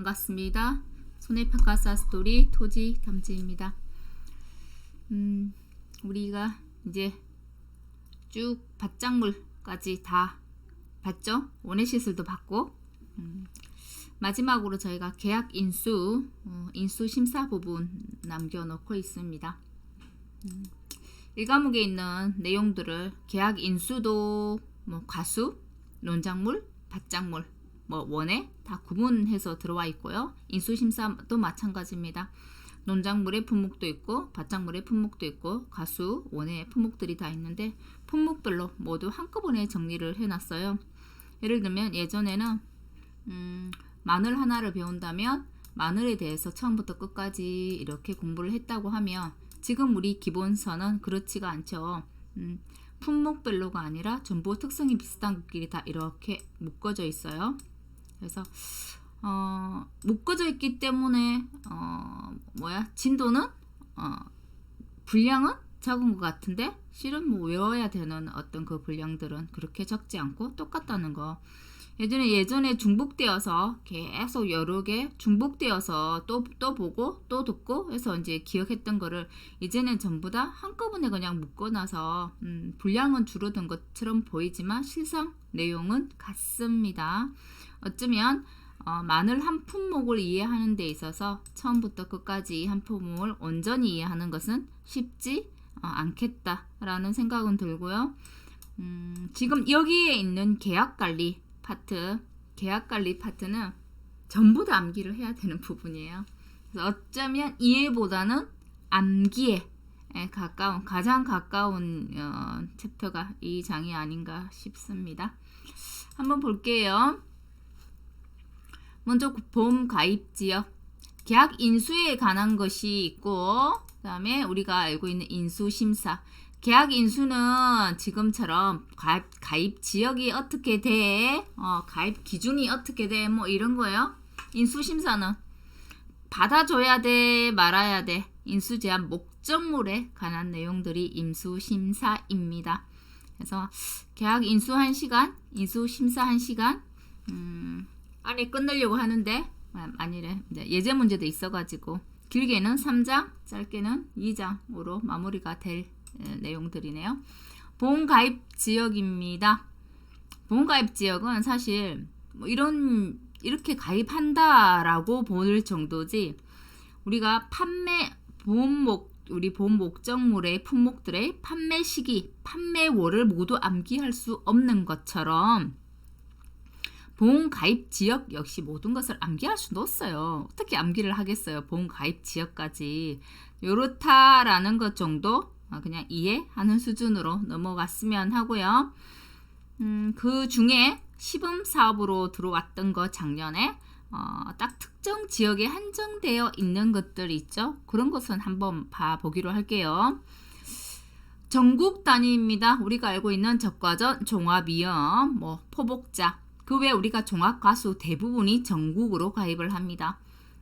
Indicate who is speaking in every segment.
Speaker 1: 반갑습니다. 손해평가사 스토리 토지 담지입니다. 우리가 이제 쭉 밭작물까지 다 봤죠? 원해시술도 봤고, 마지막으로 저희가 계약 인수, 인수 심사 부분 남겨놓고 있습니다. 1과목에 있는 내용들을 계약 인수도 과수, 논작물, 밭작물, 원해 다 구분해서 들어와 있고요. 인수 심사도 마찬가지입니다. 논작물의 품목도 있고 밭작물의 품목도 있고 과수, 원해의 품목들이 다 있는데 품목별로 모두 한꺼번에 정리를 해놨어요. 예를 들면 예전에는 마늘 하나를 배운다면 마늘에 대해서 처음부터 끝까지 이렇게 공부를 했다고 하면 지금 우리 기본서는 그렇지가 않죠. 품목별로가 아니라 전부 특성이 비슷한 것끼리 다 이렇게 묶어져 있어요. 그래서 묶어져 있기 때문에 진도는 분량은 적은 것 같은데 실은 외워야 되는 어떤 그 분량들은 그렇게 적지 않고 똑같다는 거. 예전에 중복되어서 계속 여러 개 중복되어서 또 보고 또 듣고 해서 이제 기억했던 거를 이제는 전부 다 한꺼번에 그냥 묶어놔서 분량은 줄어든 것처럼 보이지만 실상 내용은 같습니다. 어쩌면 마늘 한 품목을 이해하는 데 있어서 처음부터 끝까지 한 품목을 온전히 이해하는 것은 쉽지 않겠다라는 생각은 들고요. 지금 여기에 있는 계약관리 파트는 전부 다 암기를 해야 되는 부분이에요. 그래서 어쩌면 이해보다는 암기에 가장 가까운 챕터가 이 장이 아닌가 싶습니다. 한번 볼게요. 먼저 보험 가입 지역, 계약 인수에 관한 것이 있고, 그 다음에 우리가 알고 있는 인수 심사. 계약 인수는 지금처럼 가입 지역이 어떻게 돼, 가입 기준이 어떻게 돼, 이런 거예요. 인수 심사는 받아줘야 돼, 말아야 돼. 인수 제한 목적물에 관한 내용들이 인수 심사입니다. 그래서 계약 인수 1시간, 인수 심사 1시간, 안에 끝내려고 하는데 아니래. 예제 문제도 있어가지고 길게는 3장, 짧게는 2장으로 마무리가 될 내용들이네요. 보험가입 지역입니다. 보험가입 지역은 사실 이렇게 가입한다라고 볼 정도지 우리가 우리 보험 목적물의 품목들의 판매 시기, 판매월을 모두 암기할 수 없는 것처럼 보험 가입 지역 역시 모든 것을 암기할 수는 없어요. 어떻게 암기를 하겠어요? 보험 가입 지역까지. 요렇다라는 것 정도 그냥 이해하는 수준으로 넘어갔으면 하고요. 그 중에 시범 사업으로 들어왔던 거 작년에 딱 특정 지역에 한정되어 있는 것들이 있죠. 그런 것은 한번 봐보기로 할게요. 전국 단위입니다. 우리가 알고 있는 적과전, 종합위험, 포복자. 그 외에 우리가 종합과수 대부분이 전국으로 가입을 합니다.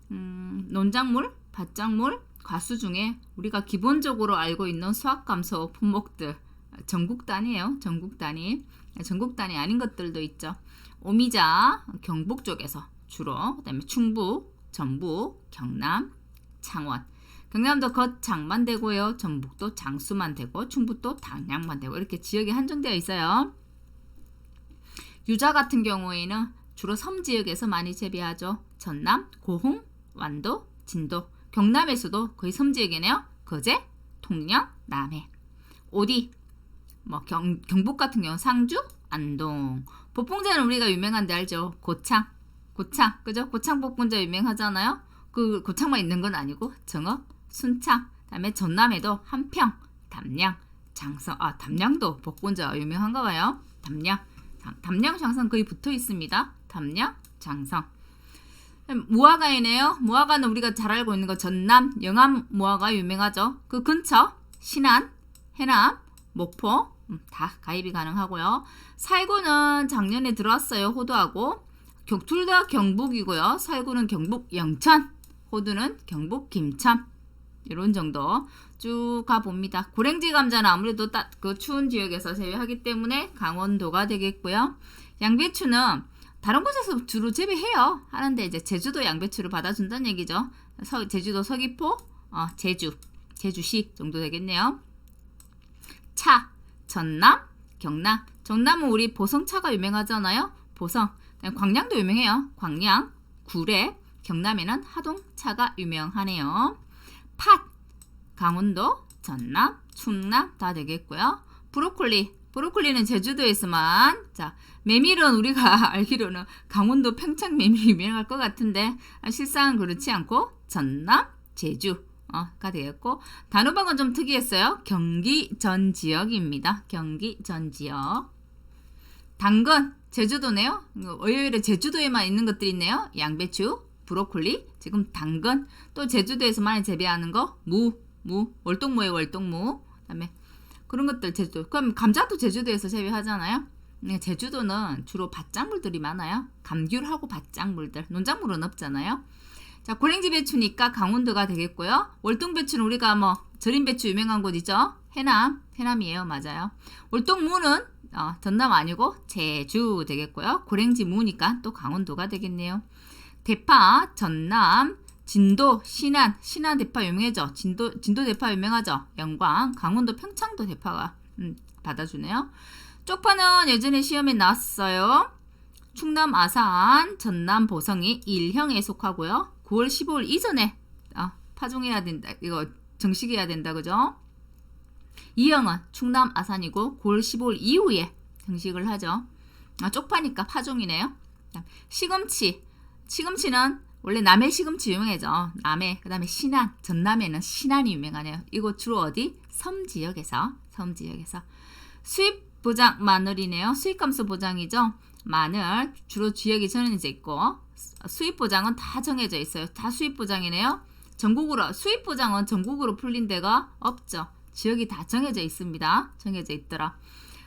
Speaker 1: 논작물, 밭작물, 과수 중에 우리가 기본적으로 알고 있는 수학감소 품목들 전국 단위예요. 전국 단위. 전국 단위 아닌 것들도 있죠. 오미자, 경북 쪽에서 주로, 그 다음에 충북, 전북, 경남, 창원. 경남도 거창만 되고요. 전북도 장수만 되고 충북도 당양만 되고 이렇게 지역이 한정되어 있어요. 유자 같은 경우에는 주로 섬 지역에서 많이 재배하죠. 전남, 고흥, 완도, 진도. 경남에서도 거의 섬 지역이네요. 거제, 통영, 남해. 오디, 경북 같은 경우는 상주, 안동. 복분자는 우리가 유명한데 알죠? 고창, 그죠? 고창 복분자 유명하잖아요. 그 고창만 있는 건 아니고 정읍, 순창, 그다음에 전남에도 한평, 담양, 장성. 담양도 복분자 유명한가 봐요. 담양, 장성 거의 붙어 있습니다. 담양, 장성. 무화과이네요. 무화과는 우리가 잘 알고 있는 거 전남, 영암 무화과 유명하죠. 그 근처 신안, 해남, 목포 다 가입이 가능하고요. 살구는 작년에 들어왔어요. 호두하고 둘 다 경북이고요. 살구는 경북 영천, 호두는 경북 김천. 이런 정도 쭉 가봅니다. 고랭지 감자는 아무래도 그 추운 지역에서 재배하기 때문에 강원도가 되겠고요. 양배추는 다른 곳에서 주로 재배해요. 하는데 이제 제주도 양배추를 받아준다는 얘기죠. 제주도 서귀포, 제주시 정도 되겠네요. 차, 전남, 경남. 전남은 우리 보성차가 유명하잖아요. 보성. 광양도 유명해요. 광양, 구례. 경남에는 하동차가 유명하네요. 팥, 강원도, 전남, 충남 다 되겠고요. 브로콜리는 제주도에서만. 자, 메밀은 우리가 알기로는 강원도 평창 메밀이 유명할 것 같은데 실상은 그렇지 않고 전남, 제주가 되겠고, 단호박은 좀 특이했어요. 경기 전 지역입니다. 경기 전 지역. 당근, 제주도네요. 의외로 제주도에만 있는 것들이 있네요. 양배추, 브로콜리, 지금 당근, 또 제주도에서 많이 재배하는 거 월동무예요. 월동무. 그다음에 그런 것들 제주도. 그럼 감자도 제주도에서 재배하잖아요. 제주도는 주로 밭작물들이 많아요. 감귤하고 밭작물들. 논작물은 없잖아요. 자, 고랭지 배추니까 강원도가 되겠고요. 월동배추는 우리가 절임 배추 유명한 곳이죠. 해남이에요. 맞아요. 월동무는 전남 아니고 제주 되겠고요. 고랭지 무니까 또 강원도가 되겠네요. 대파, 전남, 진도, 신안 대파 유명하죠. 진도 대파 유명하죠. 영광, 강원도 평창도 대파가 받아주네요. 쪽파는 예전에 시험에 나왔어요. 충남 아산, 전남 보성이 1형에 속하고요. 9월 15일 이전에 파종해야 된다. 이거 정식해야 된다. 그죠? 2형은 충남 아산이고 9월 15일 이후에 정식을 하죠. 쪽파니까 파종이네요. 시금치는 원래 남해 시금치 유명하죠. 남해, 그 다음에 신안, 전남에는 신안이 유명하네요. 이곳 주로 어디? 섬 지역에서. 수입 보장 마늘이네요. 수입 감소 보장이죠. 마늘 주로 지역이 정해져 있고, 수입 보장은 다 정해져 있어요. 다 수입 보장이네요. 수입 보장은 전국으로 풀린 데가 없죠. 지역이 다 정해져 있습니다. 정해져 있더라.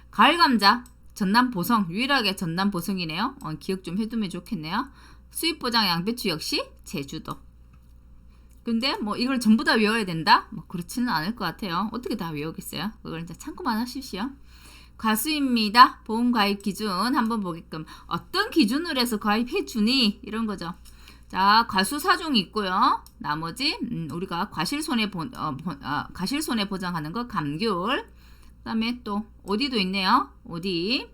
Speaker 1: 가을 감자, 전남 보성, 유일하게 전남 보성이네요. 기억 좀 해두면 좋겠네요. 수입 보장 양배추 역시 제주도. 근데 이걸 전부 다 외워야 된다? 그렇지는 않을 것 같아요. 어떻게 다 외우겠어요? 그걸 이제 참고만 하십시오. 과수입니다. 보험 가입 기준 한번 보게끔. 어떤 기준으로 해서 가입해 주니? 이런 거죠. 자, 과수 4종이 있고요. 나머지 우리가 과실 손해 보장하는 거 감귤. 그다음에 또 어디도 있네요. 어디.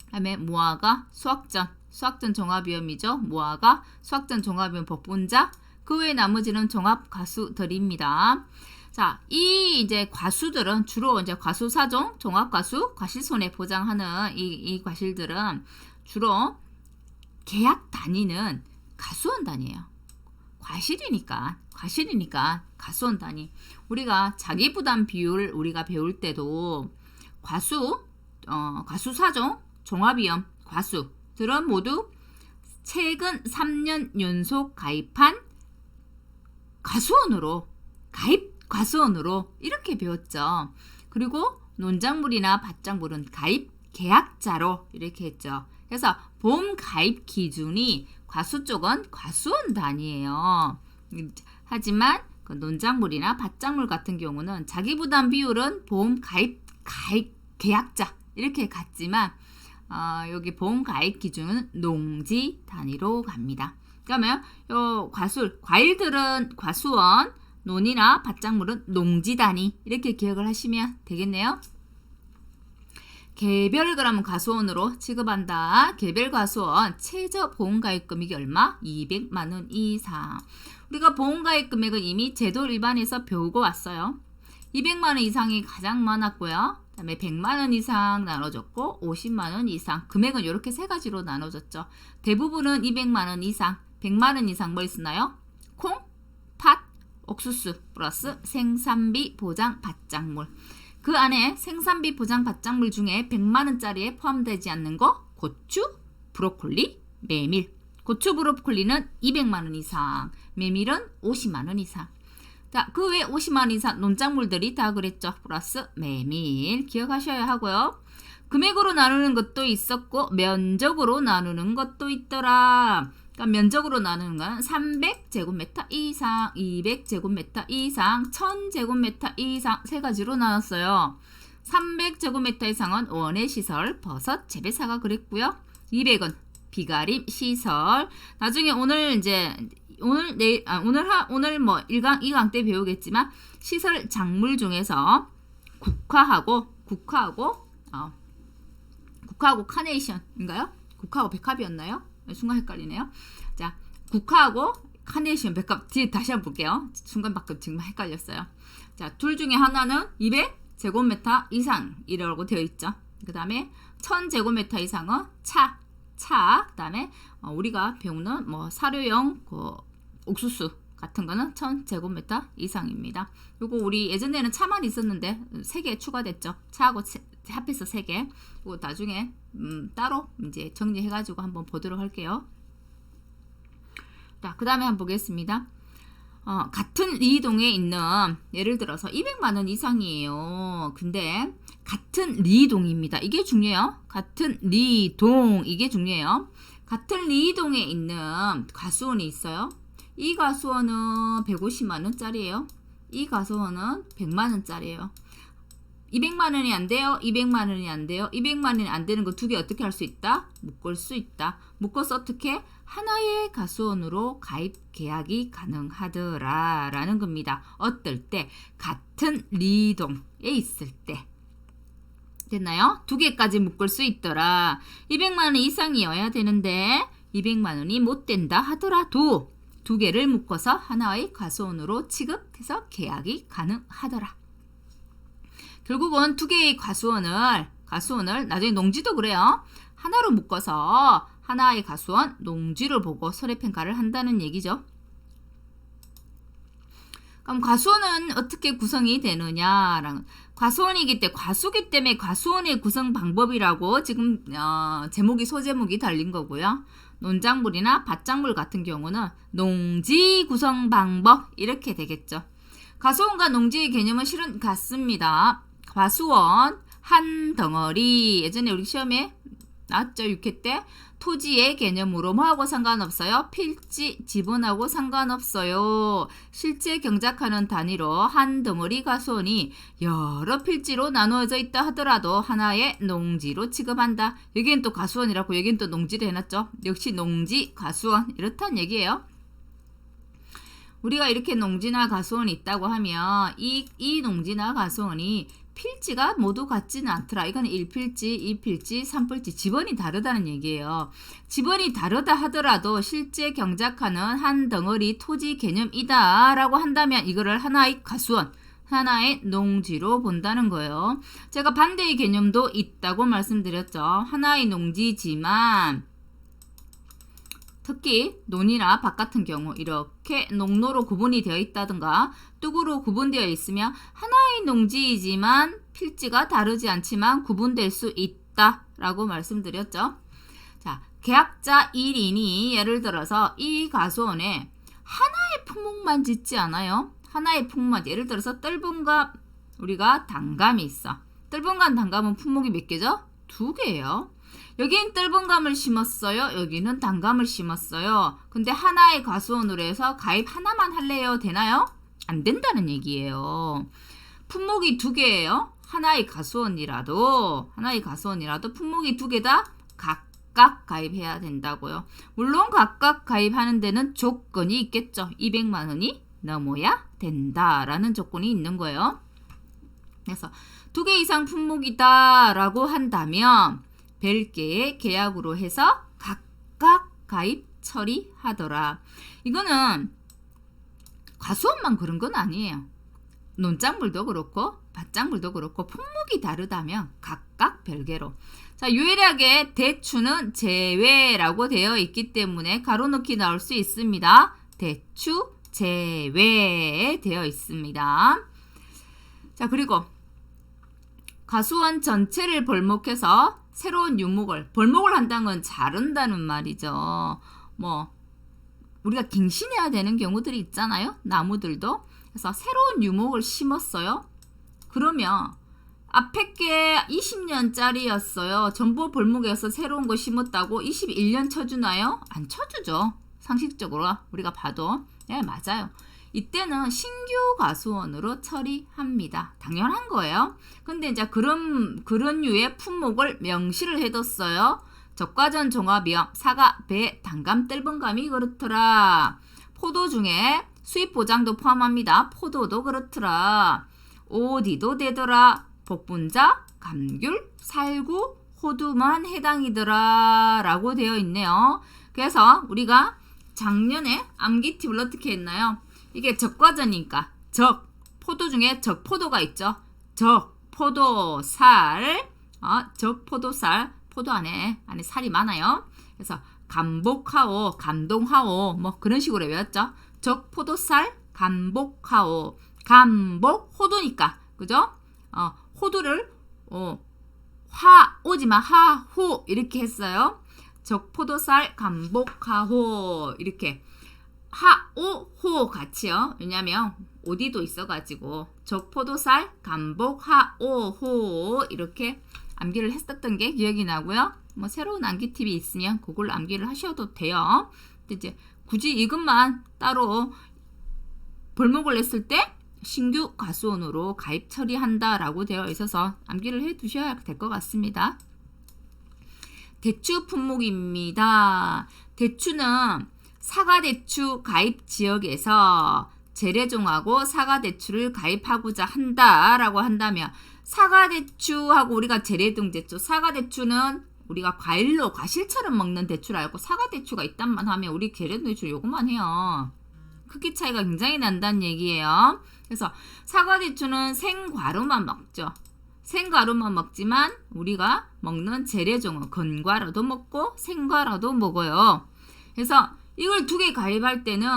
Speaker 1: 그다음에 무화과, 수확전 종합위험이죠. 무화과, 수확전 종합위험 법분자. 그 외에 나머지는 종합 과수들입니다. 자, 이제 과수들은 주로 이제 과수 4종, 종합 과수, 과실 손해 보장하는 이 과실들은 주로 계약 단위는 가수원 단위예요. 과실이니까 가수원 단위. 우리가 자기 부담 비율 우리가 배울 때도 과수 4종, 종합위험 과수들은 모두 최근 3년 연속 가입한 과수원으로 이렇게 배웠죠. 그리고 논작물이나 밭작물은 가입 계약자로 이렇게 했죠. 그래서 보험 가입 기준이 과수 쪽은 과수원 단위예요. 하지만 그 논작물이나 밭작물 같은 경우는 자기 부담 비율은 보험 가입 계약자 이렇게 같지만 여기 보험 가입 기준은 농지 단위로 갑니다. 그러면 요 과일들은 과수원, 논이나 밭작물은 농지 단위 이렇게 기억을 하시면 되겠네요. 개별 그러면 과수원으로 취급한다. 개별 과수원 최저 보험가입 금액이 얼마? 200만 원 이상. 우리가 보험가입 금액은 이미 제도 일반에서 배우고 왔어요. 200만 원 이상이 가장 많았고요. 그 다음에 100만 원 이상 나눠졌고 50만 원 이상. 금액은 이렇게 세 가지로 나눠졌죠. 대부분은 200만 원 이상, 100만 원 이상 뭐 있었나요? 콩, 팥, 옥수수 플러스 생산비 보장 밭작물. 그 안에 생산비 보장 밭작물 중에 100만원짜리에 포함되지 않는 거 고추, 브로콜리, 메밀. 고추, 브로콜리는 200만원 이상, 메밀은 50만원 이상. 자, 그 외에 50만원 이상 논작물들이 다 그랬죠. 플러스 메밀 기억하셔야 하고요. 금액으로 나누는 것도 있었고 면적으로 나누는 것도 있더라. 그러니까 면적으로 나누는 건 300제곱미터 이상, 200제곱미터 이상, 1000제곱미터 이상 세 가지로 나눴어요. 300제곱미터 이상은 원예 시설, 버섯, 재배사가 그랬고요. 200은 비가림 시설. 나중에 오늘 이제 오늘 뭐 1강 2강 때 배우겠지만 시설 작물 중에서 국화하고 카네이션인가요? 국화하고 백합이었나요? 순간 헷갈리네요. 자, 국화하고 카네이션, 백합 뒤에 다시 한번 볼게요. 순간 지금 헷갈렸어요. 자, 둘 중에 하나는 200제곱미터 이상이라고 되어 있죠. 그 다음에 1000제곱미터 이상은 차. 그 다음에 우리가 배우는 뭐 사료용 옥수수 같은 거는 1000제곱미터 이상입니다. 요거 우리 예전에는 차만 있었는데 3개 추가됐죠. 차하고 합해서 3개. 이거 나중에 따로 이제 정리해가지고 한번 보도록 할게요. 자, 그 다음에 한번 보겠습니다. 같은 리동에 있는, 예를 들어서 200만원 이상이에요. 근데 같은 리동입니다. 이게 중요해요. 같은 리동, 이게 중요해요. 같은 리동에 있는 가수원이 있어요. 이 가수원은 150만원짜리예요. 이 가수원은 100만원짜리예요. 200만원이 안 돼요. 200만원이 안 돼요. 200만원이 안 되는 거 두 개 어떻게 할 수 있다? 묶을 수 있다. 묶어서 어떻게? 하나의 가수원으로 가입 계약이 가능하더라 라는 겁니다. 어떨 때? 같은 리동에 있을 때. 됐나요? 두 개까지 묶을 수 있더라. 200만원 이상이어야 되는데 200만원이 못 된다 하더라도 두 개를 묶어서 하나의 가수원으로 취급해서 계약이 가능하더라. 결국은 두 개의 가수원을 나중에 농지도 그래요. 하나로 묶어서 하나의 가수원, 농지를 보고 손해평가를 한다는 얘기죠. 그럼 가수원은 어떻게 구성이 되느냐라는, 가수원이기 때문에 과수기 때문에 가수원의 구성 방법이라고 지금 소제목이 달린 거고요. 논작물이나 밭작물 같은 경우는 농지 구성 방법 이렇게 되겠죠. 가수원과 농지의 개념은 실은 같습니다. 가수원 한 덩어리, 예전에 우리 시험에 나왔죠. 6회 때 토지의 개념으로 뭐하고 상관없어요? 필지 지분하고 상관없어요. 실제 경작하는 단위로 한 덩어리 가수원이 여러 필지로 나누어져 있다 하더라도 하나의 농지로 취급한다. 여기는 또 가수원이라고, 여기는 또 농지를 해놨죠. 역시 농지 가수원 이렇다는 얘기예요. 우리가 이렇게 농지나 가수원이 있다고 하면 이 농지나 가수원이 필지가 모두 같지는 않더라. 이거는 1필지, 2필지, 3필지 지번이 다르다는 얘기예요. 지번이 다르다 하더라도 실제 경작하는 한 덩어리 토지 개념이다 라고 한다면 이거를 하나의 가수원, 하나의 농지로 본다는 거예요. 제가 반대의 개념도 있다고 말씀드렸죠. 하나의 농지지만 특히 논이나 밭 같은 경우 이렇게 농로로 구분이 되어 있다든가 뚝으로 구분되어 있으면 하나의 농지이지만 필지가 다르지 않지만 구분될 수 있다라고 말씀드렸죠. 자, 계약자 1인이 예를 들어서 이 가수원에 하나의 품목만 짓지 않아요. 하나의 품목만, 예를 들어서 뜰분감, 우리가 단감이 있어. 뜰분감 단감은 품목이 몇 개죠? 2개예요. 여기는 뜰분감을 심었어요. 여기는 단감을 심었어요. 근데 하나의 가수원으로 해서 가입 하나만 할래요? 되나요? 안 된다는 얘기예요. 품목이 2개예요. 하나의 가수원이라도 품목이 2개다 각각 가입해야 된다고요. 물론 각각 가입하는 데는 조건이 있겠죠. 200만원이 넘어야 된다라는 조건이 있는 거예요. 그래서 2개 이상 품목이다 라고 한다면 별개의 계약으로 해서 각각 가입 처리하더라. 이거는 가수원만 그런 건 아니에요. 논작물도 그렇고 밭작물도 그렇고 품목이 다르다면 각각 별개로. 자, 유일하게 대추는 제외라고 되어 있기 때문에 가로넣기 나올 수 있습니다. 대추 제외 되어 있습니다. 자, 그리고 가수원 전체를 벌목해서 새로운 유목을, 벌목을 한다는 건 자른다는 말이죠. 뭐 우리가 갱신해야 되는 경우들이 있잖아요. 나무들도. 그래서 새로운 유목을 심었어요. 그러면 앞에 게 20년짜리였어요. 전부 벌목에서 새로운 거 심었다고 21년 쳐주나요? 안 쳐주죠. 상식적으로 우리가 봐도. 네, 맞아요. 이때는 신규 가수원으로 처리합니다. 당연한 거예요. 근데 이제 그런 류의 품목을 명시를 해뒀어요. 적과전 종합위험, 사과, 배, 단감, 뜰분감이 그렇더라. 포도 중에 수입 보장도 포함합니다. 포도도 그렇더라. 어디도 되더라. 복분자, 감귤, 살구, 호두만 해당이더라 라고 되어 있네요. 그래서 우리가 작년에 암기 팁을 어떻게 했나요? 이게 적과전이니까 포도 중에 적포도가 있죠. 적포도살, 적포도살, 포도 안에 살이 많아요. 그래서 감복하오, 감동하오, 뭐 그런 식으로 외웠죠. 적포도살, 감복하오, 감복, 호두니까, 그죠? 호두를, 오지마, 하호, 이렇게 했어요. 적포도살, 감복하호, 이렇게. 하오, 호 같이요. 왜냐면, 오디도 있어가지고, 적포도살, 감복하오, 호, 이렇게 암기를 했었던 게 기억이 나고요. 뭐 새로운 암기 팁이 있으면 그걸로 암기를 하셔도 돼요. 근데 이제 굳이 이것만 따로 벌목을 냈을 때 신규 가수원으로 가입 처리한다라고 되어 있어서 암기를 해 두셔야 될 것 같습니다. 대추 품목입니다. 대추는 사과대추 가입 지역에서 재래종하고 사과대추를 가입하고자 한다라고 한다면 사과대추하고 우리가 재래종대추, 사과대추는 우리가 과일로 과실처럼 먹는 대추를 알고 사과대추가 있단만 하면 우리 재래종대추 요것만 해요. 크기 차이가 굉장히 난다는 얘기예요. 그래서 사과대추는 생과로만 먹죠. 생과로만 먹지만 우리가 먹는 재래종은 건과로도 먹고 생과로도 먹어요. 그래서 이걸 두 개 가입할 때는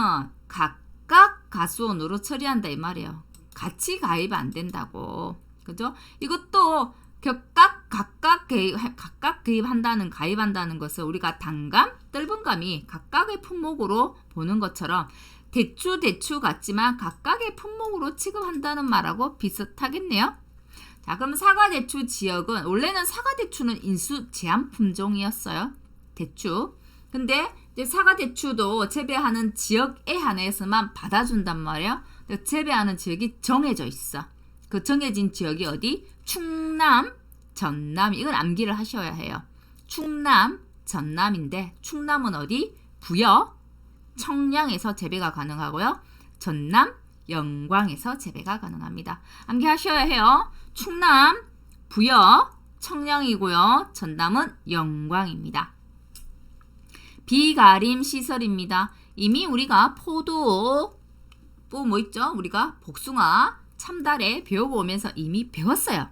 Speaker 1: 각각 가수원으로 처리한다 이 말이에요. 같이 가입 안 된다고. 그죠? 이것도 각각 가입한다는 것을 우리가 단감, 뜰분감이 각각의 품목으로 보는 것처럼 대추 같지만 각각의 품목으로 취급한다는 말하고 비슷하겠네요. 자, 그럼 사과대추 지역은 원래는 사과대추는 인수 제한 품종이었어요. 대추. 근데 이제 사과대추도 재배하는 지역에 한해서만 받아준단 말이에요. 재배하는 지역이 정해져 있어. 그 정해진 지역이 어디? 충남, 전남. 이건 암기를 하셔야 해요. 충남, 전남인데 충남은 어디? 부여, 청량에서 재배가 가능하고요. 전남, 영광에서 재배가 가능합니다. 암기하셔야 해요. 충남, 부여, 청량이고요. 전남은 영광입니다. 비가림 시설입니다. 이미 우리가 포도, 또 뭐 있죠? 우리가 복숭아, 참다래 배워보면서 이미 배웠어요.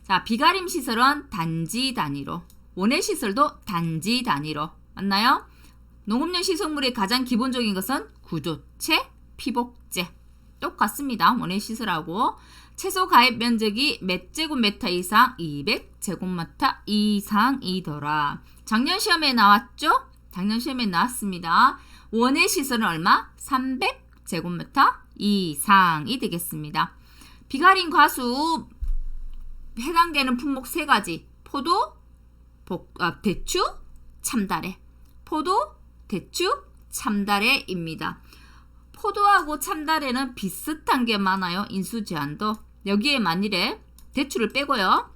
Speaker 1: 자, 비가림 시설은 단지 단위로, 원예 시설도 단지 단위로. 맞나요? 농업용 시설물의 가장 기본적인 것은 구조체, 피복제. 똑같습니다. 원예 시설하고. 최소 가입 면적이 몇 제곱미터 이상? 200제곱미터 이상이더라. 작년 시험에 나왔죠? 작년 시험에 나왔습니다. 원예 시설은 얼마? 300제곱미터 이상이 되겠습니다. 비가림 과수 해당되는 품목 3가지. 포도, 대추, 참다래. 포도, 대추, 참다래입니다. 포도하고 참다래는 비슷한 게 많아요. 인수 제한도. 여기에 만일에 대추를 빼고요.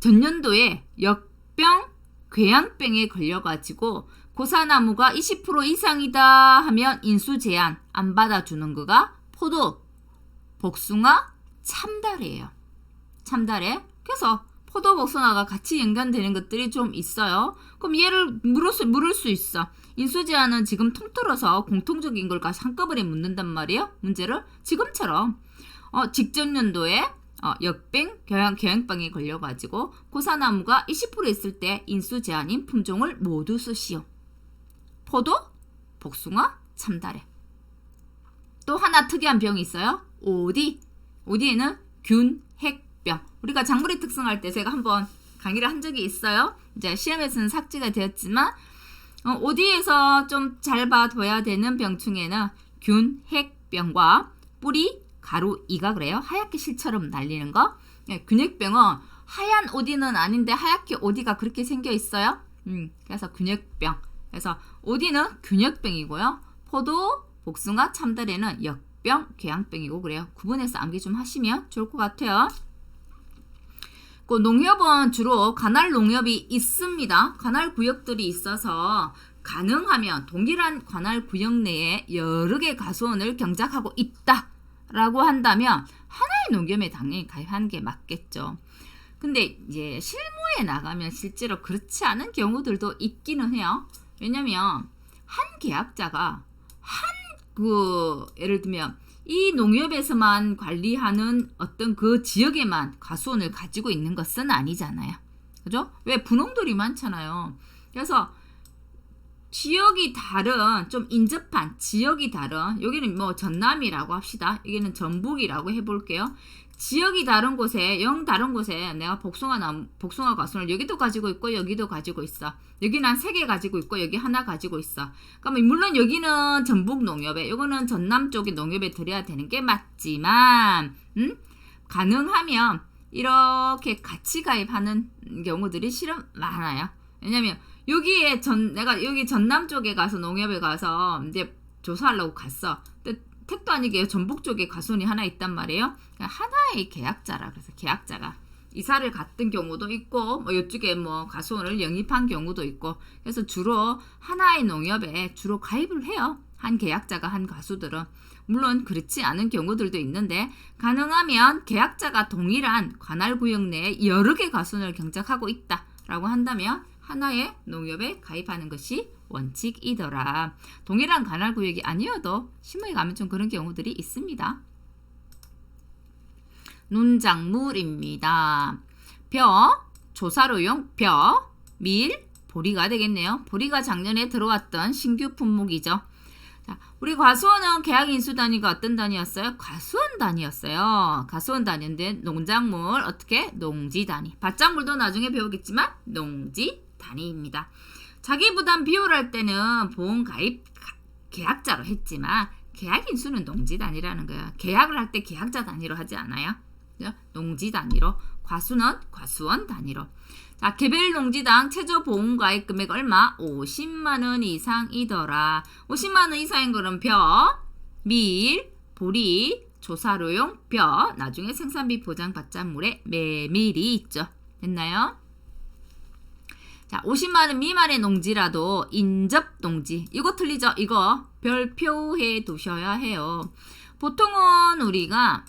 Speaker 1: 전년도에 역병, 궤양병에 걸려가지고 고사나무가 20% 이상이다 하면 인수 제한 안 받아주는 거가 포도, 복숭아, 참다래예요. 참다래. 그래서 포도, 복숭아가 같이 연관되는 것들이 좀 있어요. 그럼 얘를 물을 수 있어. 인수 제한은 지금 통틀어서 공통적인 걸 한꺼번에 묻는단 말이에요. 문제를 지금처럼 직전 연도에 역병, 궤양병에 걸려가지고 고사나무가 20% 있을 때 인수 제한인 품종을 모두 쓰시오. 포도, 복숭아, 참다래. 또 하나 특이한 병이 있어요. 오디. 오디에는 균, 핵병. 우리가 작물의 특성할 때 제가 한번 강의를 한 적이 있어요. 이제 시험에서는 삭제가 되었지만 오디에서 좀 잘 봐둬야 되는 병 중에는 균, 핵병과 뿌리, 가루, 이가 그래요. 하얗게 실처럼 날리는 거. 균핵병은 하얀 오디는 아닌데 하얗게 오디가 그렇게 생겨 있어요. 그래서 균핵병. 그래서 오디는 균핵병이고요. 포도, 복숭아, 참다래는 역병, 궤양병이고 그래요. 구분해서 암기 좀 하시면 좋을 것 같아요. 그 농협은 주로 관할 농협이 있습니다. 관할 구역들이 있어서 가능하면 동일한 관할 구역 내에 여러 개 과수원을 경작하고 있다라고 한다면 하나의 농협에 당연히 가입하는 게 맞겠죠. 근데 이제 실무에 나가면 실제로 그렇지 않은 경우들도 있기는 해요. 왜냐면 한 계약자가 예를 들면 이 농협에서만 관리하는 어떤 그 지역에만 과수원을 가지고 있는 것은 아니잖아요. 그죠? 왜 분홍들이 많잖아요. 그래서 지역이 다른, 좀 인접한 지역이 다른, 여기는 뭐 전남이라고 합시다. 여기는 전북이라고 해볼게요. 지역이 다른 곳에, 다른 곳에 내가 복숭아 과수원을 여기도 가지고 있고 여기도 가지고 있어. 여기는 한 3개 가지고 있고 여기 하나 가지고 있어. 그러면 물론 여기는 전북 농협에, 요거는 전남 쪽의 농협에 드려야 되는 게 맞지만, 가능하면 이렇게 같이 가입하는 경우들이 실은 많아요. 왜냐면 여기에 내가 여기 전남 쪽에 가서 농협에 가서 이제 조사하려고 갔어. 근데 택도 아니게 전북 쪽에 과수원이 하나 있단 말이에요. 하나의 계약자라. 그래서 계약자가 이사를 갔던 경우도 있고, 뭐 이쪽에 뭐 과수원을 영입한 경우도 있고, 그래서 주로 하나의 농협에 주로 가입을 해요. 한 계약자가 한 과수들은. 물론 그렇지 않은 경우들도 있는데, 가능하면 계약자가 동일한 관할구역 내에 여러 개 과수원을 경작하고 있다라고 한다면 하나의 농협에 가입하는 것이 원칙이더라. 동일한 관할구역이 아니어도 실무에 가면 좀 그런 경우들이 있습니다. 논작물입니다. 벼, 조사로용 벼, 밀, 보리가 되겠네요. 보리가 작년에 들어왔던 신규 품목이죠. 자, 우리 과수원은 계약 인수 단위가 어떤 단위였어요? 과수원 단위였어요. 과수원 단위인데 농작물 어떻게? 농지 단위. 밭작물도 나중에 배우겠지만 농지 단위입니다. 자기 부담 비율할 때는 보험 가입 계약자로 했지만 계약 인수는 농지 단위라는 거예요. 계약을 할 때 계약자 단위로 하지 않아요. 농지 단위로. 과수는 과수원 단위로. 자, 개별 농지당 최저 보험 가입 금액 얼마? 50만 원 이상이더라. 50만 원 이상인 거는 벼, 밀, 보리, 조사료용 벼, 나중에 생산비 보장 밭작물에 메밀이 있죠. 됐나요? 자, 50만 원 미만의 농지라도 인접 농지. 이거 틀리죠? 이거 별표해 두셔야 해요. 보통은 우리가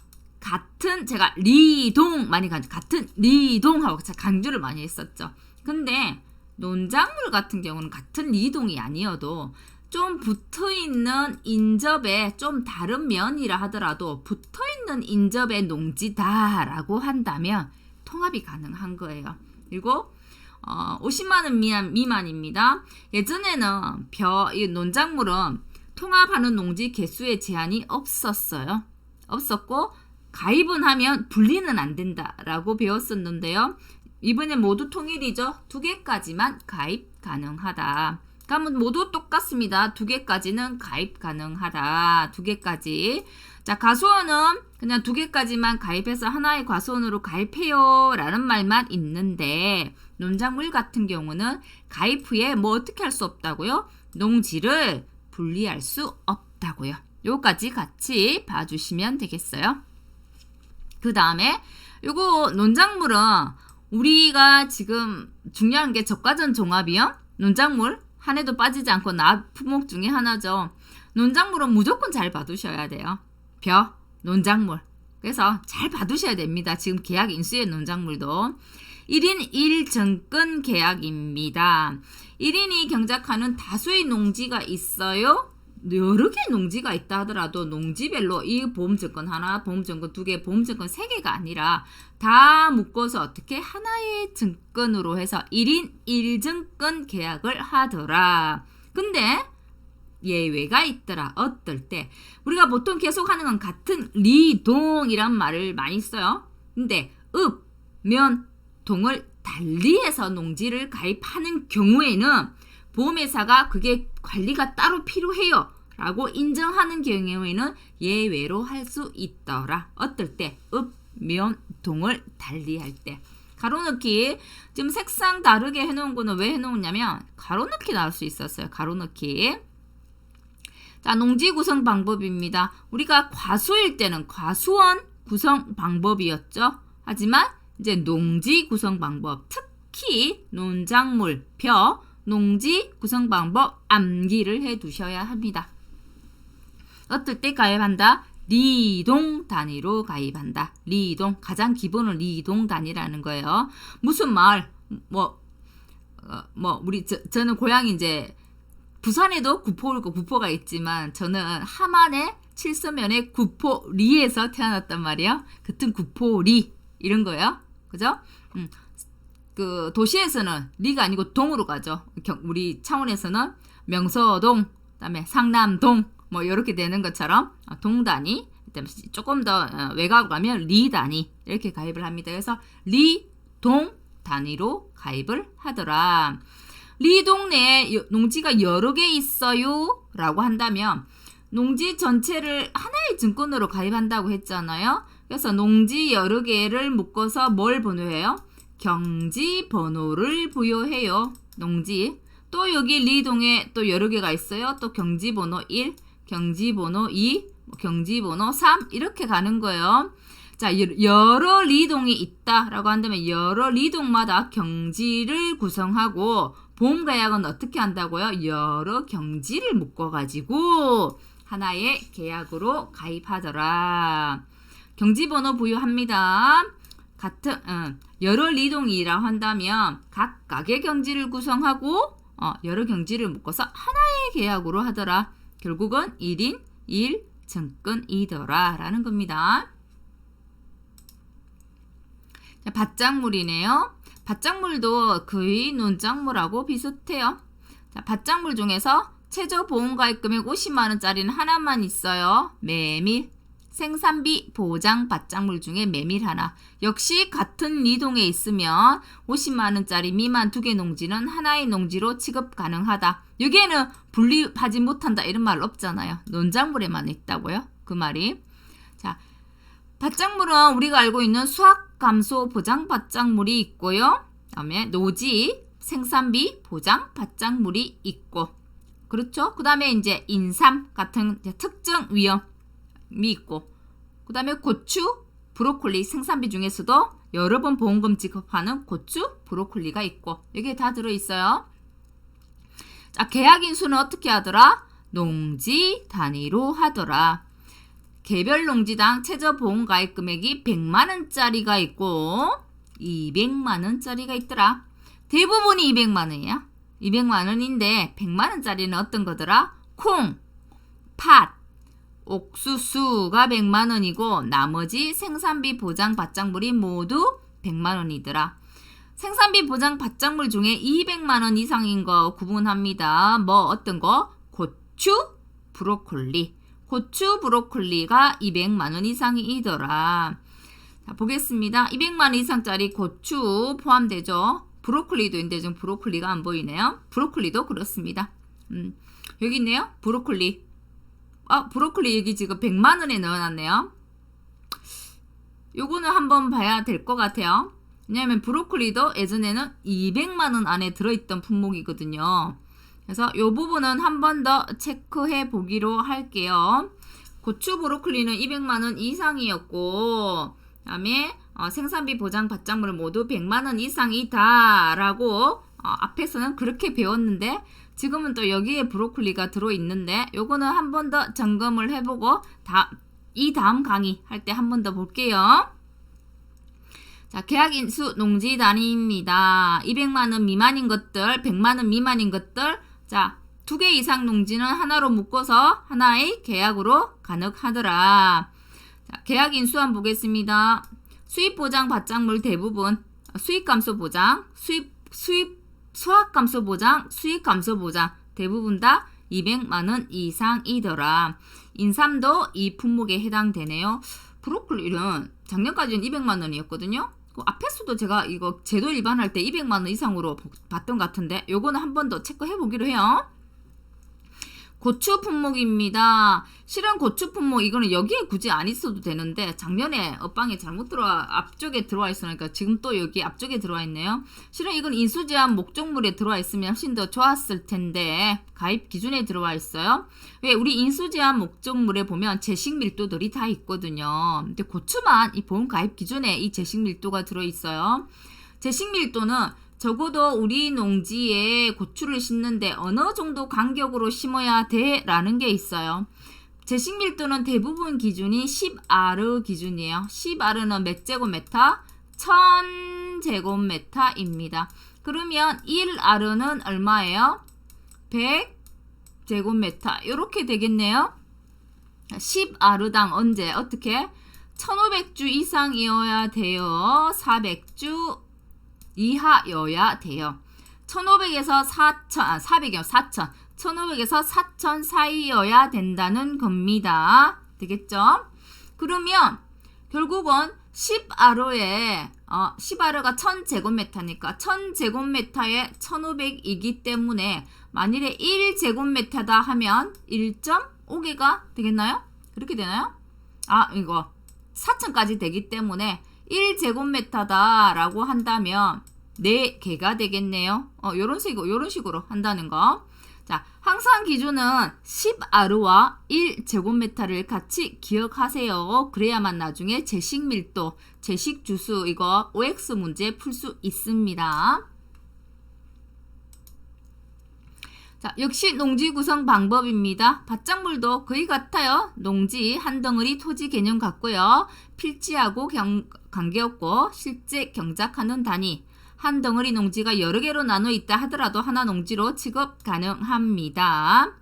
Speaker 1: 제가 리동 많이 같은 리동하고 강조를 많이 했었죠. 근데 논작물 같은 경우는 같은 리동이 아니어도 좀 붙어있는 인접에 좀 다른 면이라 하더라도 붙어있는 인접의 농지다라고 한다면 통합이 가능한 거예요. 그리고 50만 원 미만입니다. 예전에는 이 논작물은 통합하는 농지 개수의 제한이 없었어요. 없었고 가입은 하면 분리는 안 된다라고 배웠었는데요. 이번에 모두 통일이죠. 2개까지만 가입 가능하다. 그러면 모두 똑같습니다. 2개까지는 가입 가능하다. 2개까지. 자, 과수원은 그냥 2개까지만 가입해서 하나의 과수원으로 가입해요 라는 말만 있는데, 논작물 같은 경우는 가입 후에 뭐 어떻게 할 수 없다고요? 농지를 분리할 수 없다고요. 요까지 같이 봐주시면 되겠어요. 그 다음에 요거 논작물은 우리가 지금 중요한 게 적과전 종합이요. 논작물 한 해도 빠지지 않고 품목 중에 하나죠. 논작물은 무조건 잘 봐두셔야 돼요. 벼, 논작물. 그래서 잘 봐두셔야 됩니다. 지금 계약 인수의 논작물도. 1인 1정권 계약입니다. 1인이 경작하는 다수의 농지가 있어요. 여러 개 농지가 있다 하더라도 농지별로 이 보험증권 하나, 보험증권 2개, 보험증권 3개가 아니라 다 묶어서 어떻게 하나의 증권으로 해서 1인 1증권 계약을 하더라. 근데 예외가 있더라. 어떨 때? 우리가 보통 계속 하는 건 같은 리동이란 말을 많이 써요. 근데 읍, 면, 동을 달리해서 농지를 가입하는 경우에는 보험회사가 그게 관리가 따로 필요해요 라고 인정하는 경우에는 예외로 할 수 있더라. 어떨 때? 읍, 면, 동을 달리할 때. 가로넣기. 지금 색상 다르게 해놓은 거는 왜 해놓냐면 가로넣기 나올 수 있었어요. 가로넣기. 자, 농지 구성 방법입니다. 우리가 과수일 때는 과수원 구성 방법이었죠. 하지만 이제 농지 구성 방법, 특히 논작물, 벼, 농지 구성 방법 암기를 해 두셔야 합니다. 어떨 때 가입한다? 리동 단위로 가입한다. 리동, 가장 기본은 리동 단위라는 거예요. 무슨 마을, 저는 고향이 이제 부산에도 구포가 있지만 저는 함안의 칠서면의 구포리에서 태어났단 말이에요. 같은 구포리 이런 거예요. 그죠? 그 도시에서는 리가 아니고 동으로 가죠. 우리 창원에서는 명서동, 그다음에 상남동 뭐 이렇게 되는 것처럼 동단위, 조금 더 외곽으로 가면 리단위 이렇게 가입을 합니다. 그래서 리동 단위로 가입을 하더라. 리동네에 농지가 여러 개 있어요 라고 한다면 농지 전체를 하나의 증권으로 가입한다고 했잖아요. 그래서 농지 여러 개를 묶어서 뭘 번호해요? 경지 번호를 부여해요. 농지. 또 여기 리동에 또 여러 개가 있어요. 또 경지 번호 1, 경지 번호 2, 경지 번호 3 이렇게 가는 거예요. 자, 여러 리동이 있다라고 한다면 여러 리동마다 경지를 구성하고 보험계약은 어떻게 한다고요? 여러 경지를 묶어가지고 하나의 계약으로 가입하더라. 경지번호 부여합니다. 여러 리동이라고 한다면 각각의 경지를 구성하고 여러 경지를 묶어서 하나의 계약으로 하더라. 결국은 1인 1증권이더라 라는 겁니다. 자, 밭작물이네요. 밭작물도 거의 논작물하고 비슷해요. 자, 밭작물 중에서 최저보험가입 금액 50만원짜리는 하나만 있어요. 메밀. 생산비 보장 밭작물 중에 메밀 하나. 역시 같은 리동에 있으면 50만원짜리 미만 2개 농지는 하나의 농지로 취급 가능하다. 여기에는 분리하지 못한다 이런 말 없잖아요. 논작물에만 있다고요. 그 말이. 자, 밭작물은 우리가 알고 있는 수확감소 보장 밭작물이 있고요. 그다음에 노지 생산비 보장 밭작물이 있고, 그렇죠? 그다음에 이제 인삼 같은 특정 위험이 있고, 그다음에 고추, 브로콜리 생산비 중에서도 여러 번 보험금 지급하는 고추, 브로콜리가 있고 여기에 다 들어 있어요. 자, 계약 인수는 어떻게 하더라? 농지 단위로 하더라. 개별 농지당 최저 보험 가입 금액이 100만원짜리가 있고 200만원짜리가 있더라. 대부분이 200만원이야. 200만원인데 100만원짜리는 어떤 거더라? 콩, 팥, 옥수수가 100만원이고 나머지 생산비 보장 밭작물이 모두 100만원이더라. 생산비 보장 밭작물 중에 200만원 이상인 거 구분합니다. 뭐 어떤 거? 고추, 브로콜리. 고추, 브로콜리가 200만원 이상이더라. 자, 보겠습니다. 200만원 이상짜리 고추 포함되죠. 브로콜리도 있는데 좀 브로콜리가 안 보이네요. 브로콜리도 그렇습니다. 여기 있네요. 브로콜리. 브로콜리 여기 지금 100만원에 넣어놨네요. 요거는 한번 봐야 될 것 같아요. 왜냐하면 브로콜리도 예전에는 200만원 안에 들어있던 품목이거든요. 그래서 이 부분은 한 번 더 체크해 보기로 할게요. 고추 브로콜리는 200만원 이상이었고, 그 다음에 생산비 보장 밭작물 모두 100만원 이상이다 라고 앞에서는 그렇게 배웠는데 지금은 또 여기에 브로콜리가 들어있는데 요거는 한 번 더 점검을 해보고 이 다음 강의 할 때 한 번 더 볼게요. 자, 계약인수 농지 단위입니다. 200만원 미만인 것들, 100만원 미만인 것들, 자, 2개 이상 농지는 하나로 묶어서 하나의 계약으로 가능하더라. 자, 계약인수 한번 보겠습니다. 수입보장 밭작물 대부분 수익감소 보장, 수확감소 보장, 수익감소 보장 대부분 다 200만원 이상이더라. 인삼도 이 품목에 해당되네요. 브로콜리는 작년까지는 200만원이었거든요. 앞에서도 제가 이거 제도 일반할 때 200만원 이상으로 봤던 것 같은데 요거는 한 번 더 체크해 보기로 해요. 고추 품목입니다. 실은 고추 품목 이거는 여기에 굳이 안 있어도 되는데 작년에 엇방에 잘못 앞쪽에 들어와 있으니까 지금 또 여기 앞쪽에 들어와 있네요. 실은 이건 인수제한 목적물에 들어와 있으면 훨씬 더 좋았을 텐데 가입 기준에 들어와 있어요. 왜 우리 인수제한 목적물에 보면 제식 밀도들이 다 있거든요. 근데 고추만 이 보험 가입 기준에 이 제식 밀도가 들어 있어요. 제식 밀도는 적어도 우리 농지에 고추를 심는데 어느 정도 간격으로 심어야 돼 라는 게 있어요. 제식 밀도는 대부분 기준이 10R 기준이에요. 10R는 몇 제곱미터? 1000제곱미터입니다. 그러면 1R는 얼마예요? 100제곱미터 이렇게 되겠네요. 10R당 언제 어떻게? 1500주 이상이어야 돼요. 400주 이하여야 돼요. 1500에서 400이요. 4000. 1500에서 4000 사이여야 된다는 겁니다. 되겠죠? 그러면 결국은 10R에 10R가 1000제곱미터니까 1000제곱미터에 1500이기 때문에 만일에 1제곱미터다 하면 1.5개가 되겠나요? 그렇게 되나요? 이거 4000까지 되기 때문에 1제곱미터다 라고 한다면 4개가 되겠네요. 요런 식으로 한다는 거. 자, 항상 기준은 10R와 1제곱미터를 같이 기억하세요. 그래야만 나중에 제식 밀도, 제식 주수 이거 OX 문제 풀 수 있습니다. 자, 역시 농지 구성 방법입니다. 밭작물도 거의 같아요. 농지 한 덩어리 토지 개념 같고요. 필지하고 관계없고 실제 경작하는 단위. 한 덩어리 농지가 여러 개로 나눠 있다 하더라도 하나 농지로 취급 가능합니다.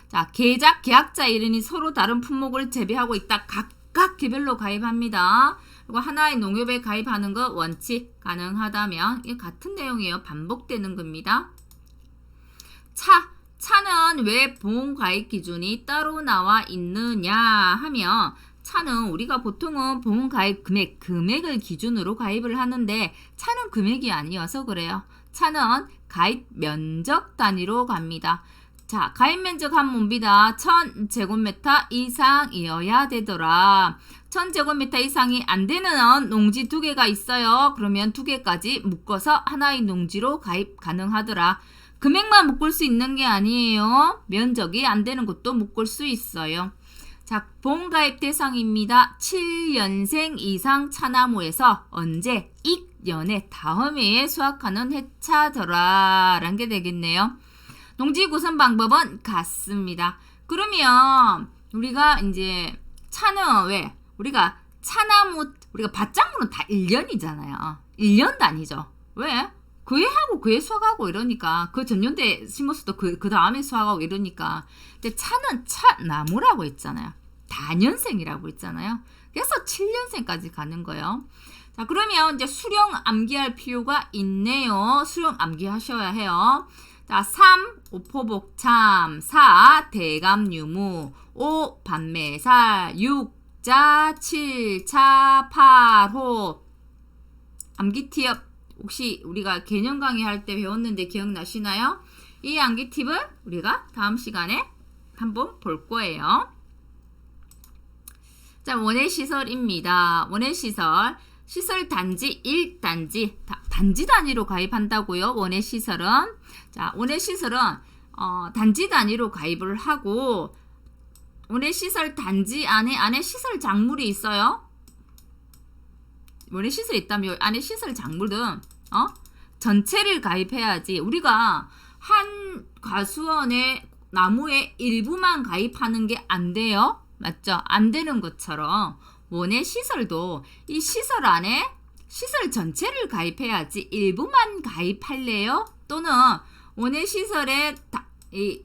Speaker 1: 자, 계작, 계약자 이름이 서로 다른 품목을 재배하고 있다. 각각 개별로 가입합니다. 그리고 하나의 농협에 가입하는 거 원칙 가능하다면 이게 같은 내용이에요. 반복되는 겁니다. 차는 왜 보험 가입 기준이 따로 나와 있느냐 하면 차는 우리가 보통은 보험 가입 금액을 기준으로 가입을 하는데 차는 금액이 아니어서 그래요. 차는 가입 면적 단위로 갑니다. 자, 가입 면적 한 뭡니다. 1000제곱미터 이상이어야 되더라. 1000제곱미터 이상이 안 되는 농지 2개가 있어요. 그러면 2개까지 묶어서 하나의 농지로 가입 가능하더라. 금액만 묶을 수 있는 게 아니에요. 면적이 안 되는 것도 묶을 수 있어요. 자, 보험가입 대상입니다. 7년생 이상 차나무에서 언제? 익년의 다음 해에 수확하는 해차더라 라는 게 되겠네요. 농지 구성 방법은 같습니다. 그러면 우리가 이제 차는 왜? 우리가 차나무, 우리가 밭작물은 다 1년이잖아요. 1년 단위죠. 왜? 그 해하고 그 해 수확하고 이러니까 그 전년대 심었어도 그 다음에 수확하고 이러니까. 근데 차는 차나무라고 했잖아요. 다년생이라고 했잖아요. 그래서 7년생까지 가는 거예요. 자, 그러면 이제 수령 암기할 필요가 있네요. 수령 암기하셔야 해요. 자, 3. 오포복참 4. 대감유무 5. 반매살 6. 자 7차 8호 암기 팁 혹시 우리가 개념 강의할 때 배웠는데 기억나시나요? 이 암기 팁을 우리가 다음 시간에 한번 볼 거예요. 자, 원예시설입니다. 원예시설 시설 단지 1단지 단지 단위로 가입한다고요. 원예시설은 자, 원예시설은 단지 단위로 가입을 하고 원예시설 단지 안에 시설 작물이 있어요. 원예시설이 있다면 안에 시설 작물은 전체를 가입해야지. 우리가 한 가수원의 나무의 일부만 가입하는 게 안 돼요. 맞죠? 안 되는 것처럼 원예시설도 이 시설 안에 시설 전체를 가입해야지 일부만 가입할래요? 또는 원예시설에 이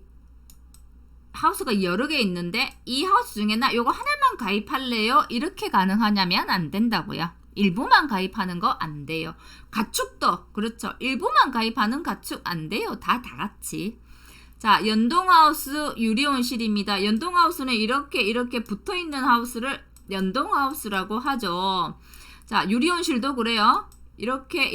Speaker 1: 하우스가 여러 개 있는데 이 하우스 중에 나 요거 하나만 가입할래요? 이렇게 가능하냐면 안 된다고요. 일부만 가입하는 거 안 돼요. 가축도 그렇죠. 일부만 가입하는 가축 안 돼요. 다 같이. 자, 연동하우스 유리온실입니다. 연동하우스는 이렇게 붙어있는 하우스를 연동하우스라고 하죠. 자, 유리온실도 그래요. 이렇게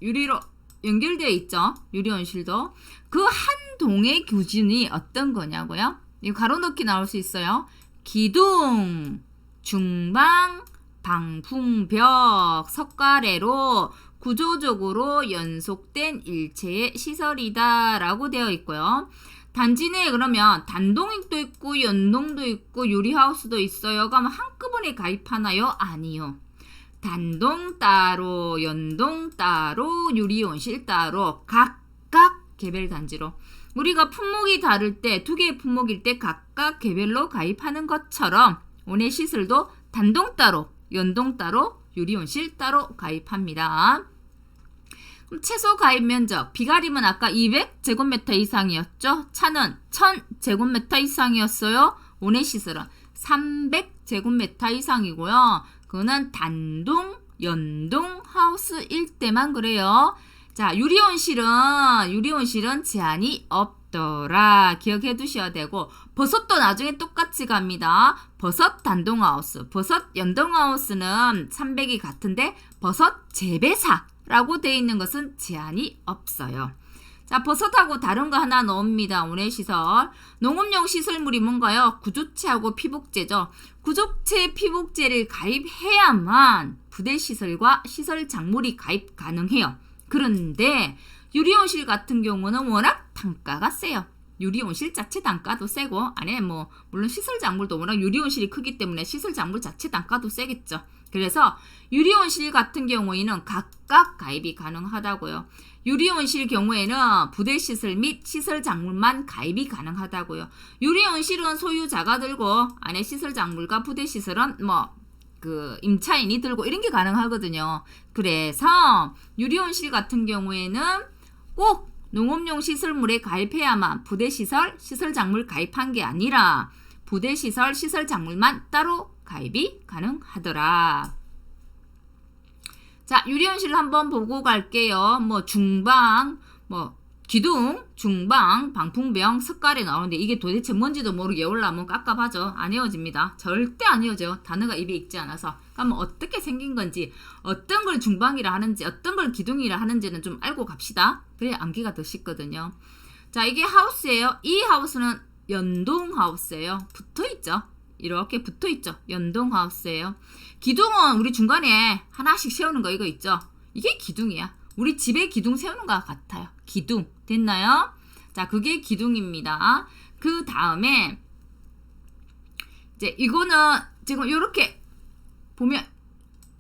Speaker 1: 유리로 연결되어 있죠. 유리온실도. 그 한 단동의 기준이 어떤 거냐고요? 이거 가로넣기 나올 수 있어요. 기둥, 중방, 방풍벽, 석가래로 구조적으로 연속된 일체의 시설이다 라고 되어 있고요. 단지 내에 그러면 단동도 있고 연동도 있고 유리하우스도 있어요. 그러면 한꺼번에 가입하나요? 아니요. 단동 따로, 연동 따로, 유리온실 따로 각각 개별 단지로 우리가 품목이 다를 때 두 개의 품목일 때 각각 개별로 가입하는 것처럼 원예 시설도 단동 따로, 연동 따로, 유리온실 따로 가입합니다. 그럼 최소 가입 면적 비가림은 아까 200제곱미터 이상이었죠. 차는 1000제곱미터 이상이었어요. 원예 시설은 300제곱미터 이상이고요. 그거는 단동, 연동 하우스일 때만 그래요. 자, 유리온실은 제한이 없더라. 기억해 두셔야 되고, 버섯도 나중에 똑같이 갑니다. 버섯 단동하우스, 버섯 연동하우스는 300이 같은데 버섯 재배사라고 되어 있는 것은 제한이 없어요. 자, 버섯하고 다른 거 하나 넣습니다. 원예시설. 농업용 시설물이 뭔가요? 구조체하고 피복제죠. 구조체, 피복제를 가입해야만 부대시설과 시설작물이 가입 가능해요. 그런데 유리온실 같은 경우는 워낙 단가가 세요. 유리온실 자체 단가도 세고 안에 뭐 물론 시설작물도 워낙 유리온실이 크기 때문에 시설작물 자체 단가도 세겠죠. 그래서 유리온실 같은 경우에는 각각 가입이 가능하다고요. 유리온실 경우에는 부대시설 및 시설작물만 가입이 가능하다고요. 유리온실은 소유자가 들고 안에 시설작물과 부대시설은 임차인이 들고 이런 게 가능하거든요. 그래서 유리온실 같은 경우에는 꼭 농업용 시설물에 가입해야만 부대시설, 시설작물 가입한 게 아니라 부대시설, 시설작물만 따로 가입이 가능하더라. 자, 유리온실 한번 보고 갈게요. 중방, 기둥, 중방, 방풍병, 석가래 나오는데 이게 도대체 뭔지도 모르게 외우려면 깝깝하죠. 안 외워집니다. 절대 안 외워져요. 단어가 입에 익지 않아서. 그러면 어떻게 생긴 건지, 어떤 걸 중방이라 하는지, 어떤 걸 기둥이라 하는지는 좀 알고 갑시다. 그래야 암기가 더 쉽거든요. 자, 이게 하우스예요. 이 하우스는 연동 하우스예요. 붙어있죠. 이렇게 붙어있죠. 연동 하우스예요. 기둥은 우리 중간에 하나씩 세우는 거 이거 있죠. 이게 기둥이야. 우리 집에 기둥 세우는 거 같아요. 기둥. 됐나요? 자, 그게 기둥입니다. 그 다음에 이제 이거는 지금 요렇게 보면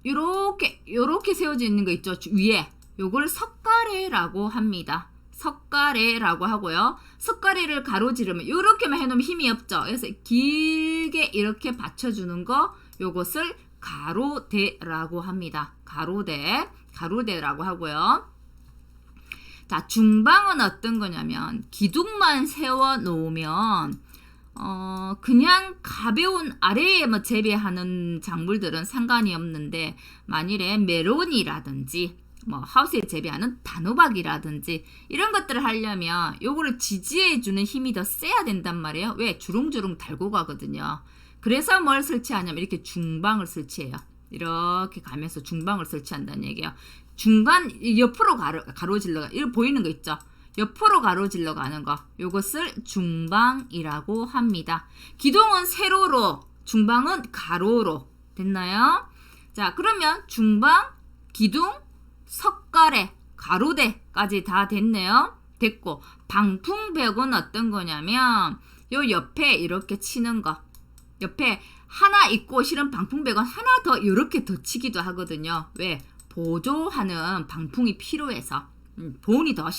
Speaker 1: 요렇게 세워져 있는 거 있죠. 위에. 요걸 석가래라고 합니다. 석가래라고 하고요. 석가래를 가로지르면 요렇게만 해놓으면 힘이 없죠. 그래서 길게 이렇게 받쳐주는 거 요것을 가로대라고 합니다. 가로대라고 하고요. 자, 중방은 어떤 거냐면 기둥만 세워 놓으면 그냥 가벼운 아래에 재배하는 작물들은 상관이 없는데 만일에 메론이라든지 하우스에 재배하는 단호박이라든지 이런 것들을 하려면 요거를 지지해주는 힘이 더 세야 된단 말이에요. 왜? 주렁주렁 달고 가거든요. 그래서 뭘 설치하냐면 이렇게 중방을 설치해요. 이렇게 가면서 중방을 설치한다는 얘기예요. 중간 옆으로 가로질러 이거 보이는 거 있죠. 옆으로 가로질러 가는 거 요것을 중방이라고 합니다. 기둥은 세로로, 중방은 가로로. 됐나요? 자, 그러면 중방, 기둥, 석가래, 가로대까지 다 됐네요. 됐고, 방풍벽은 어떤 거냐면 요 옆에 이렇게 치는 거. 옆에 하나 있고 실은 방풍벽은 하나 더 이렇게 더 치기도 하거든요. 왜? 보조하는 방풍이 필요해서. 보온이 더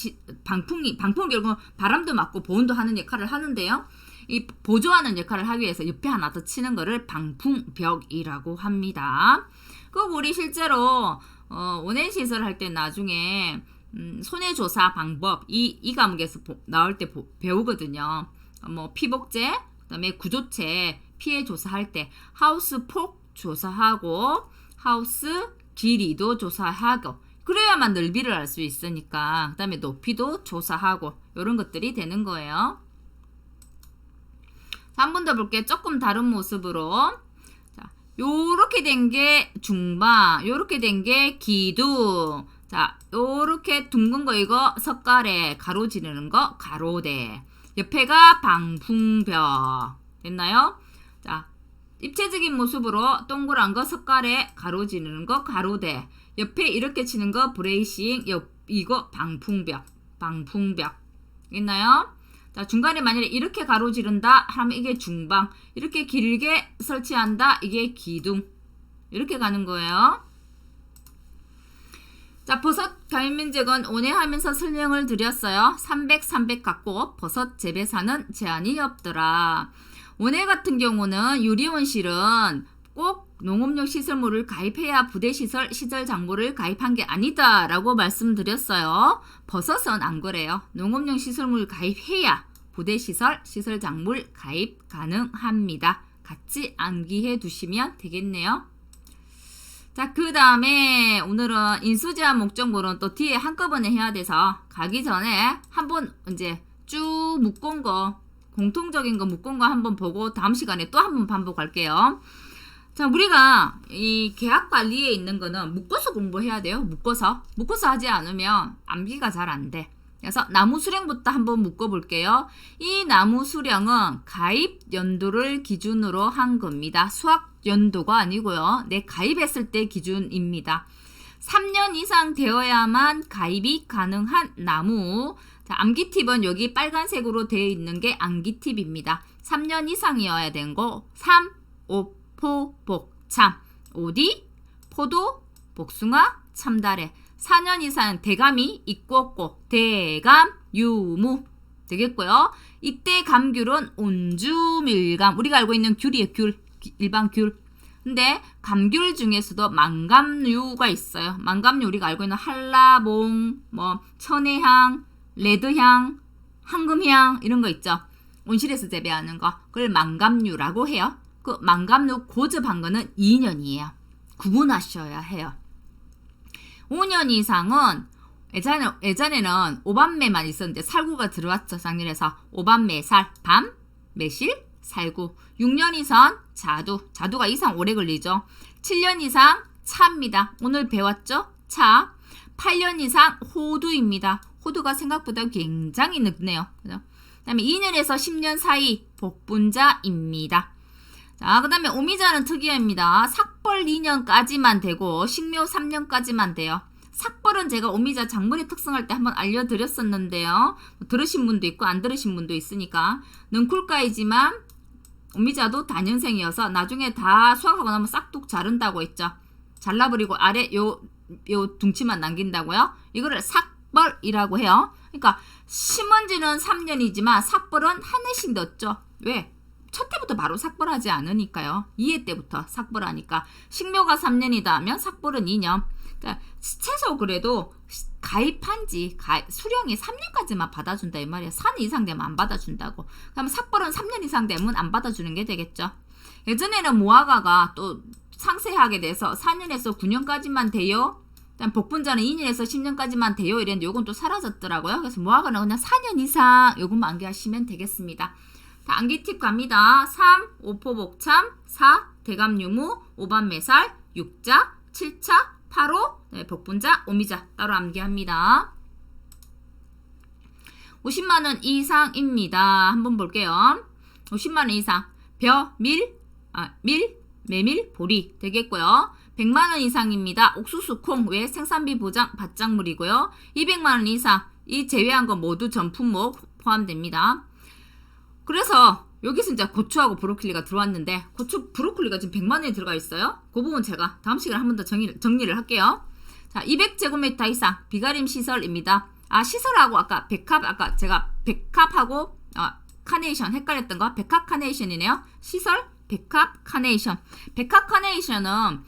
Speaker 1: 방풍 결국은 바람도 맞고 보온도 하는 역할을 하는데요. 이 보조하는 역할을 하기 위해서 옆에 하나 더 치는 거를 방풍벽이라고 합니다. 그리고 우리 실제로 원예시설 할 때 나중에 손해조사 방법 이 과목에서 나올 때 배우거든요. 피복제, 그다음에 구조체 피해 조사할 때 하우스 폭 조사하고 하우스 길이도 조사하고 그래야만 넓이를 알 수 있으니까 그 다음에 높이도 조사하고 이런 것들이 되는 거예요. 한 번 더 볼게요. 조금 다른 모습으로. 자, 요렇게 된 게 중방, 요렇게 된 게 기둥, 자, 요렇게 둥근 거 이거 석가래, 가로 지르는 거 가로대. 옆에가 방풍벽. 됐나요? 자, 입체적인 모습으로 동그란 거 석가래, 가로 지르는 거 가로대. 옆에 이렇게 치는 거 브레이싱, 이거 방풍벽. 방풍벽. 있나요? 자, 중간에 만약에 이렇게 가로 지른다 하면 이게 중방. 이렇게 길게 설치한다. 이게 기둥. 이렇게 가는 거예요. 자, 버섯 가입 면적은 온해하면서 설명을 드렸어요. 300 갖고 버섯 재배사는 제한이 없더라. 온해 같은 경우는 유리온실은 꼭 농업용 시설물을 가입해야 부대시설, 시설장부를 가입한 게 아니다 라고 말씀드렸어요. 버섯은 안 그래요. 농업용 시설물 가입해야 부대시설, 시설장물 가입 가능합니다. 같이 암기해 두시면 되겠네요. 자, 그 다음에 오늘은 인수제한 목적물은 또 뒤에 한꺼번에 해야 돼서 가기 전에 한번 이제 쭉 묶은 거, 공통적인 거 묶은 거 한번 보고 다음 시간에 또 한번 반복할게요. 자, 우리가 이 계약 관리에 있는 거는 묶어서 공부해야 돼요. 묶어서 하지 않으면 암기가 잘 안 돼. 그래서 나무 수령부터 한번 묶어볼게요. 이 나무 수령은 가입 연도를 기준으로 한 겁니다. 수학 연도가 아니고요. 내 가입했을 때 기준입니다. 3년 이상 되어야만 가입이 가능한 나무. 자, 암기 팁은 여기 빨간색으로 되어 있는 게 암기 팁입니다. 3년 이상이어야 되는 거. 3, 오포, 복, 참. 오디, 포도, 복숭아, 참다래. 4년 이상 대감이 있고 없고 대감, 유무 되겠고요. 이때 감귤은 온주밀감. 우리가 알고 있는 귤이에요. 귤. 일반 귤. 근데 감귤 중에서도 망감류가 있어요. 망감류 우리가 알고 있는 한라봉, 뭐 천혜향, 레드향, 황금향 이런 거 있죠. 온실에서 재배하는 거. 그걸 망감류라고 해요. 그 망감류 고접한 거는 2년이에요. 구분하셔야 해요. 5년 이상은 예전에는 오밤매만 있었는데 살구가 들어왔죠. 작년에서 오밤매, 살, 밤, 매실, 살구. 6년 이상 자두가 이상 오래 걸리죠. 7년 이상 차입니다. 오늘 배웠죠? 차. 8년 이상 호두입니다. 호두가 생각보다 굉장히 늦네요. 그 다음에 2년에서 10년 사이 복분자입니다. 자, 그 다음에 오미자는 특이합니다. 삭벌 2년까지만 되고 식묘 3년까지만 돼요. 삭벌은 제가 오미자 작물의 특성할 때 한번 알려드렸었는데요. 들으신 분도 있고 안 들으신 분도 있으니까 능쿨가이지만 오미자도 다년생이어서 나중에 다 수확하고 나면 싹둑 자른다고 했죠. 잘라버리고 아래 요 둥치만 남긴다고요. 이거를 삭벌이라고 해요. 그러니까 심은 지는 3년이지만 삭벌은 한 해씩 넣었죠. 왜? 첫 해부터 바로 삭벌하지 않으니까요. 2해 때부터 삭벌하니까. 식묘가 3년이다 하면 삭벌은 2년. 그러니까 최소 그래도 가입한 지 수령이 3년까지만 받아준다 이 말이야. 4년 이상 되면 안 받아준다고. 그럼 삭벌은 3년 이상 되면 안 받아주는 게 되겠죠. 예전에는 무화과가 또 상세하게 돼서 4년에서 9년까지만 돼요. 일단 복분자는 2년에서 10년까지만 돼요. 이랬는데 요건 또 사라졌더라고요. 그래서 무화과는 그냥 4년 이상 요것만 암기하시면 되겠습니다. 자, 암기 팁 갑니다. 3. 오포복참 4. 대감유무 5번 매살 6자 7차 8호 네, 복분자 오미자 따로 암기합니다. 50만원 이상입니다. 한번 볼게요. 50만원 이상 밀, 메밀, 보리 되겠고요. 100만원 이상입니다. 옥수수, 콩 외 생산비 보장 밭작물이고요. 200만원 이상 이 제외한 건 모두 전품목 포함됩니다. 그래서 여기서 이제 고추하고 브로콜리가 들어왔는데 브로콜리가 지금 100만원이 들어가 있어요. 그 부분 제가 다음 시간에 한 번 더 정리를 할게요. 자, 200제곱미터 이상 비가림 시설입니다. 시설하고 아까 제가 백합하고 카네이션 헷갈렸던 거 백합 카네이션이네요. 시설 백합 카네이션. 백합 카네이션은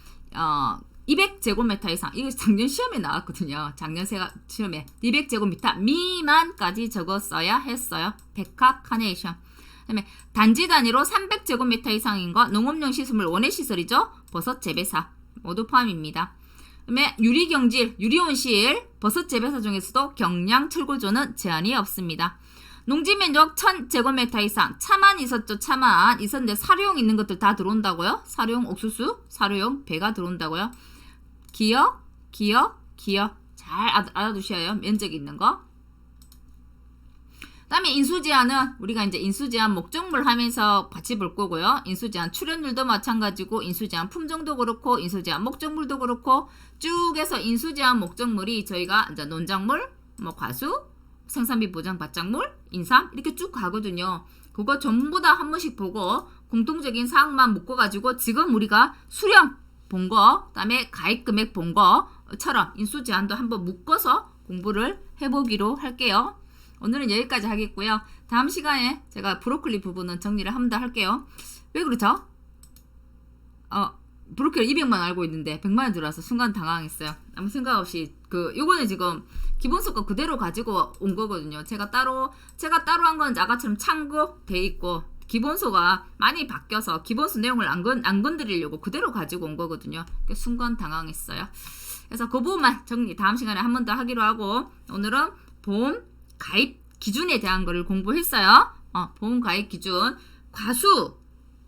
Speaker 1: 200제곱미터 이상. 이거 작년 시험에 나왔거든요. 작년 시험에 200제곱미터 미만까지 적었어야 했어요. 백합 카네이션. 그다음에 단지 단위로 300제곱미터 이상인 거 농업용 시설물 원예 시설이죠. 버섯 재배사 모두 포함입니다. 그다음에 유리경질, 유리온실, 버섯 재배사 중에서도 경량 철골조는 제한이 없습니다. 농지면적 1000제곱미터 이상. 차만 있었죠. 차만 있었는데 사료용 있는 것들 다 들어온다고요. 사료용 옥수수, 사료용 배가 들어온다고요. 기억. 잘 알아두셔야 해요. 면적이 있는 거. 그다음에 인수제한은 우리가 이제 인수제한 목적물 하면서 같이 볼 거고요. 인수제한 출연율도 마찬가지고 인수제한 품종도 그렇고 인수제한 목적물도 그렇고 쭉 해서 인수제한 목적물이 저희가 이제 논작물, 뭐 과수, 생산비 보장 바짝물, 인삼 이렇게 쭉 가거든요. 그거 전부 다 한 번씩 보고 공통적인 사항만 묶어가지고 지금 우리가 수령 본 거, 그다음에 가입 금액 본 거처럼 인수제한도 한번 묶어서 공부를 해보기로 할게요. 오늘은 여기까지 하겠고요. 다음 시간에 제가 브로콜리 부분은 정리를 한 번 더 할게요. 왜 그렇죠? 브로콜리 200만 알고 있는데 100만원 들어와서 순간 당황했어요. 아무 생각 없이 요거는 지금 기본소가 그대로 가지고 온 거거든요. 제가 따로 한 건 아까처럼 참고돼 있고 기본소가 많이 바뀌어서 기본소 내용을 안 건드리려고 그대로 가지고 온 거거든요. 순간 당황했어요. 그래서 그 부분만 정리 다음 시간에 한 번 더 하기로 하고 오늘은 보험 가입 기준에 대한 거를 공부했어요. 보험 가입 기준 과수,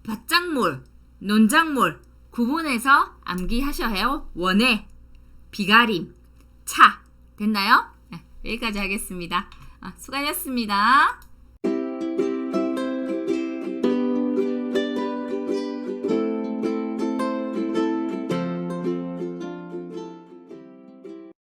Speaker 1: 밭작물, 논작물 구분해서 암기하셔야 해요. 원해, 비가림, 차 됐나요? 네, 여기까지 하겠습니다. 수고하셨습니다.